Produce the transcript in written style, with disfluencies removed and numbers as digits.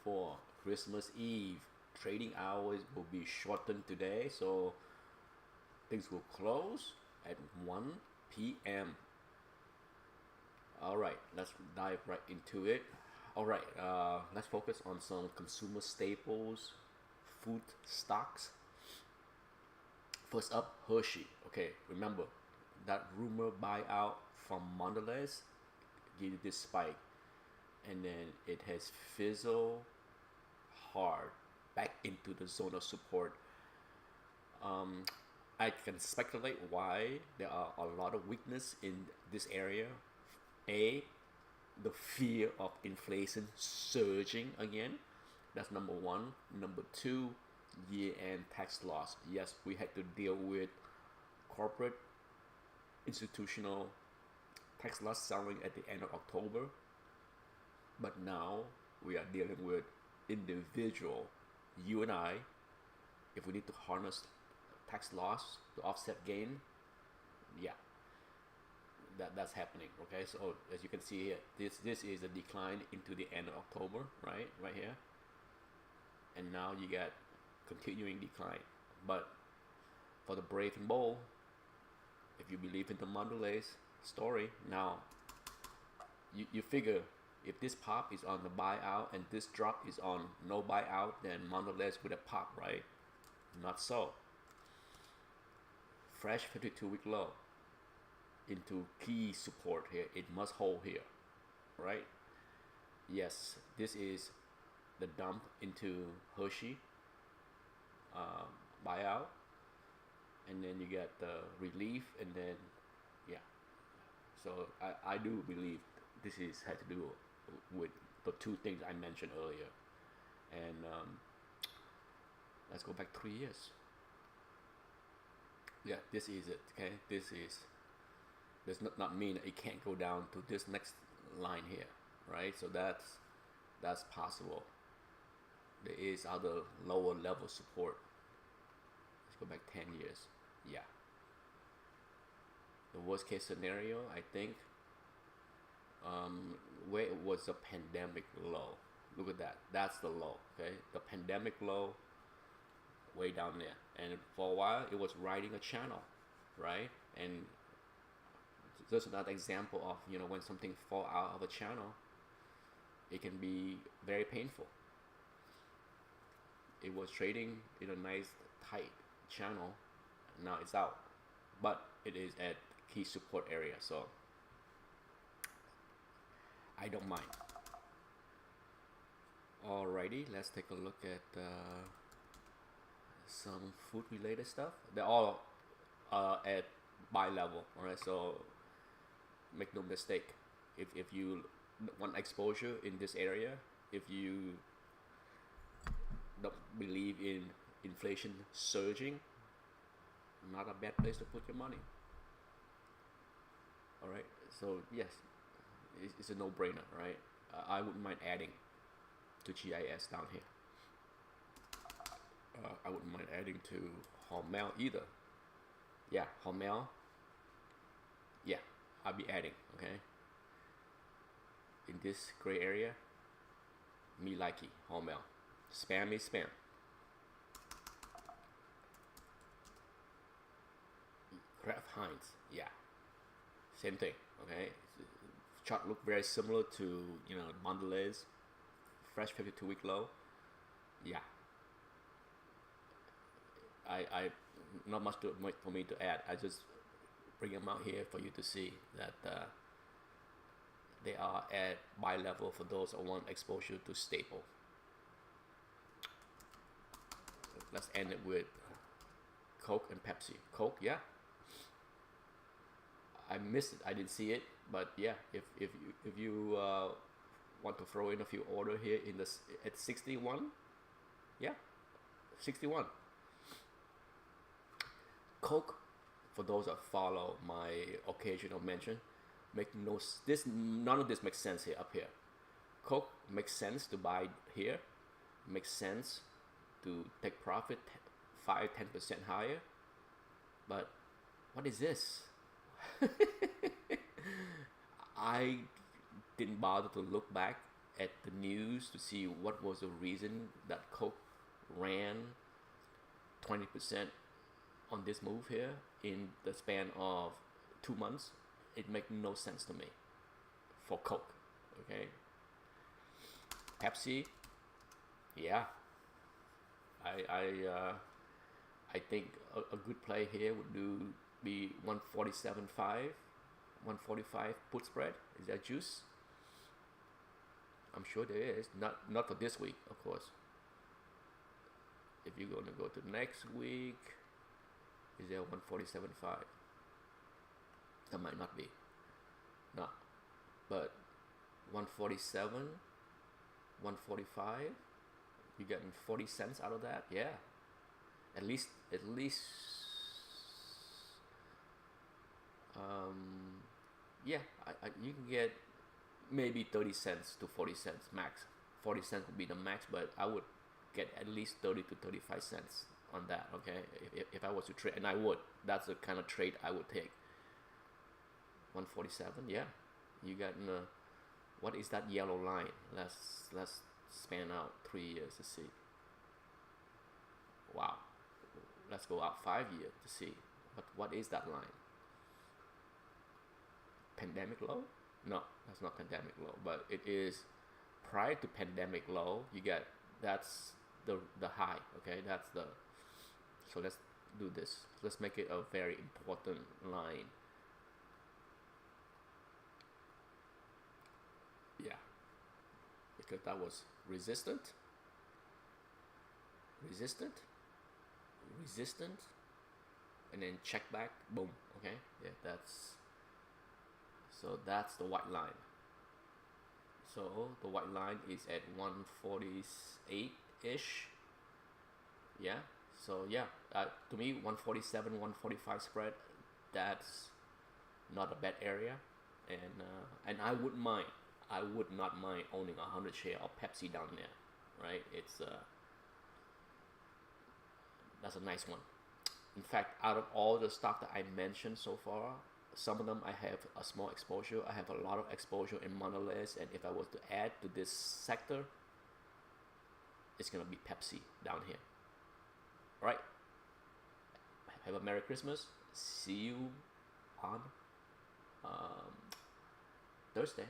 for Christmas Eve. Trading hours will be shortened today, so things will close at 1 p.m. All right, let's dive right into it. All right, let's focus on some consumer staples, food stocks. First up, Hershey. Okay, remember that rumor buyout from Mondelez gave you this spike, and then it has fizzled hard back into the zone of support. Um, I can speculate why there are a lot of weakness in this area. A, the fear of inflation surging again. That's number one. Number two, year-end tax loss. Yes, we had to deal with corporate, institutional tax loss selling at the end of October, but now we are dealing with individual, you and I, if we need to harness tax loss to offset gain, yeah, that's happening. Okay, so as you can see here, this is a decline into the end of October, right here, and now you got continuing decline. But for the brave and bold, if you believe in the Mondelez story, now you figure if this pop is on the buyout and this drop is on no buyout, then Mondelez would have popped, right? Not so. Fresh 52-week low into key support here. It must hold here, right? Yes, this is the dump into Hershey buyout, and then you get the relief, and then yeah. So I do believe this is had to do with the two things I mentioned earlier. And let's go back 3 years. Yeah, this is it. Okay, this does not mean that it can't go down to this next line here, right? So that's possible. There is other lower level support. Let's go back 10 years. Yeah. The worst case scenario, I think, where it was a pandemic low. Look at that. That's the low. Okay, the pandemic low, way down there. And for a while, it was riding a channel, right? And just another example of when something fall out of a channel, it can be very painful. It was trading in a nice tight channel. Now it's out, but it is at key support area, so I don't mind. Alrighty, let's take a look at some food related stuff. They're all at buy level. Alright, so make no mistake, if you want exposure in this area, if you don't believe in inflation surging, not a bad place to put your money. All right, so yes, it's a no-brainer, right? I wouldn't mind adding to GIS down here. I wouldn't mind adding to Hormel either. Yeah, Hormel. Yeah, I'll be adding. Okay. In this gray area, me likey Hormel. Spam is spam. Kraft Heinz, yeah, same thing. Okay, chart look very similar to Mondelez, fresh 52-week low. Yeah, I not much for me to add. I just bring them out here for you to see that they are at buy level for those that want exposure to staple. Let's end it with Coke and Pepsi. Coke, yeah. I missed it. I didn't see it, but yeah. If you want to throw in a few order here in this at 61, yeah, 61. Coke, for those that follow my occasional mention, none of this makes sense here up here. Coke makes sense to buy here, makes sense to take profit 5-10% higher, but what is this? I didn't bother to look back at the news to see what was the reason that Coke ran 20% on this move here in the span of 2 months. It makes no sense to me for Coke. Okay, Pepsi, yeah, I think a good play here would be 147.5, 145 put spread. Is that juice? I'm sure there is. Not for this week, of course. If you're gonna go to next week, is there 147.5? That might not be. No, but 147, 145. You getting 40 cents out of that? Yeah. At least. Yeah. You can get maybe 30 cents to 40 cents max. 40 cents would be the max, but I would get at least 30 to 35 cents on that. Okay, if I was to trade, and I would. That's the kind of trade I would take. 147. Yeah. You got what is that yellow line? Let's span out 3 years to see. Wow. Let's go out 5 years to see what is that line. Pandemic low? No, that's not pandemic low, but it is prior to pandemic low. You get, that's the high. Okay, that's the, so let's do this. Let's make it a very important line. Yeah, because that was resistant, and then check back, boom. Okay, yeah, that's the white line. So the white line is at 148 ish. Yeah, so yeah, to me 147, 145 spread, that's not a bad area. And I would not mind owning 100 share of Pepsi down there, right? It's that's a nice one. In fact, out of all the stock that I mentioned so far, some of them I have a small exposure. I have a lot of exposure in Mondelez, and if I was to add to this sector, it's gonna be Pepsi down here. All right. Have a Merry Christmas. See you on Thursday.